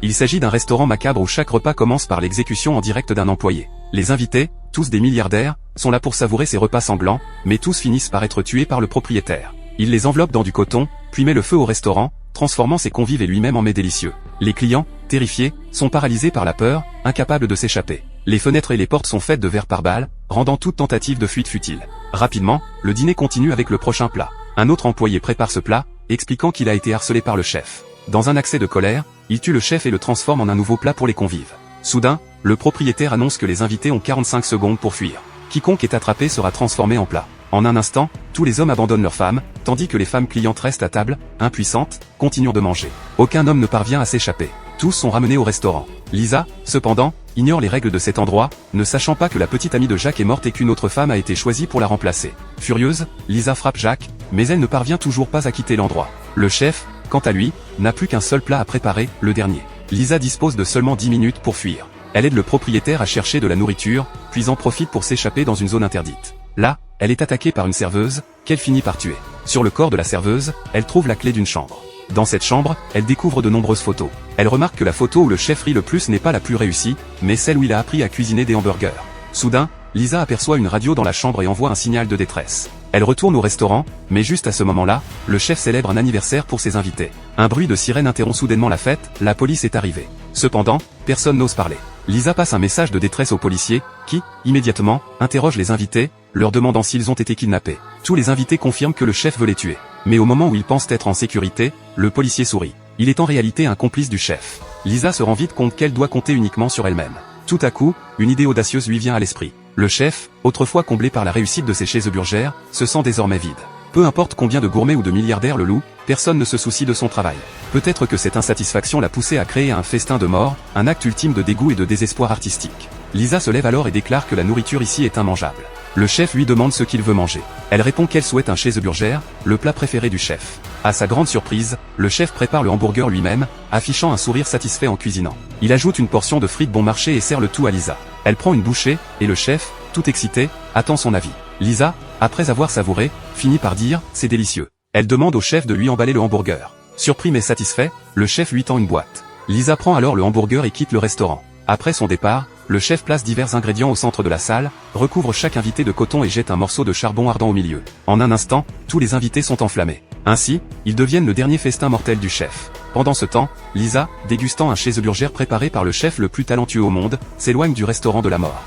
Il s'agit d'un restaurant macabre où chaque repas commence par l'exécution en direct d'un employé. Les invités, tous des milliardaires, sont là pour savourer ces repas sanglants, mais tous finissent par être tués par le propriétaire. Il les enveloppe dans du coton, puis met le feu au restaurant, transformant ses convives et lui-même en mets délicieux. Les clients, terrifiés, sont paralysés par la peur, incapables de s'échapper. Les fenêtres et les portes sont faites de verre par balle, rendant toute tentative de fuite futile. Rapidement, le dîner continue avec le prochain plat. Un autre employé prépare ce plat, expliquant qu'il a été harcelé par le chef. Dans un accès de colère, il tue le chef et le transforme en un nouveau plat pour les convives. Soudain, le propriétaire annonce que les invités ont 45 secondes pour fuir. Quiconque est attrapé sera transformé en plat. En un instant, tous les hommes abandonnent leurs femmes, tandis que les femmes clientes restent à table, impuissantes, continuant de manger. Aucun homme ne parvient à s'échapper. Tous sont ramenés au restaurant. Lisa, cependant, ignore les règles de cet endroit, ne sachant pas que la petite amie de Jacques est morte et qu'une autre femme a été choisie pour la remplacer. Furieuse, Lisa frappe Jacques, mais elle ne parvient toujours pas à quitter l'endroit. Le chef, quant à lui, n'a plus qu'un seul plat à préparer, le dernier. Lisa dispose de seulement 10 minutes pour fuir. Elle aide le propriétaire à chercher de la nourriture, puis en profite pour s'échapper dans une zone interdite. Là, elle est attaquée par une serveuse, qu'elle finit par tuer. Sur le corps de la serveuse, elle trouve la clé d'une chambre. Dans cette chambre, elle découvre de nombreuses photos. Elle remarque que la photo où le chef rit le plus n'est pas la plus réussie, mais celle où il a appris à cuisiner des hamburgers. Soudain, Lisa aperçoit une radio dans la chambre et envoie un signal de détresse. Elle retourne au restaurant, mais juste à ce moment-là, le chef célèbre un anniversaire pour ses invités. Un bruit de sirène interrompt soudainement la fête, la police est arrivée. Cependant, personne n'ose parler. Lisa passe un message de détresse aux policiers, qui, immédiatement, interrogent les invités, leur demandant s'ils ont été kidnappés. Tous les invités confirment que le chef veut les tuer. Mais au moment où ils pensent être en sécurité, le policier sourit. Il est en réalité un complice du chef. Lisa se rend vite compte qu'elle doit compter uniquement sur elle-même. Tout à coup, une idée audacieuse lui vient à l'esprit. Le chef, autrefois comblé par la réussite de ses cheeseburgers, se sent désormais vide. Peu importe combien de gourmets ou de milliardaires le louent, personne ne se soucie de son travail. Peut-être que cette insatisfaction l'a poussé à créer un festin de mort, un acte ultime de dégoût et de désespoir artistique. Lisa se lève alors et déclare que la nourriture ici est immangeable. Le chef lui demande ce qu'il veut manger. Elle répond qu'elle souhaite un cheeseburger, le plat préféré du chef. À sa grande surprise, le chef prépare le hamburger lui-même, affichant un sourire satisfait en cuisinant. Il ajoute une portion de frites bon marché et sert le tout à Lisa. Elle prend une bouchée, et le chef, tout excité, attend son avis. Lisa, après avoir savouré, finit par dire « c'est délicieux ». Elle demande au chef de lui emballer le hamburger. Surpris mais satisfait, le chef lui tend une boîte. Lisa prend alors le hamburger et quitte le restaurant. Après son départ, le chef place divers ingrédients au centre de la salle, recouvre chaque invité de coton et jette un morceau de charbon ardent au milieu. En un instant, tous les invités sont enflammés. Ainsi, ils deviennent le dernier festin mortel du chef. Pendant ce temps, Lisa, dégustant un cheeseburger préparé par le chef le plus talentueux au monde, s'éloigne du restaurant de la mort.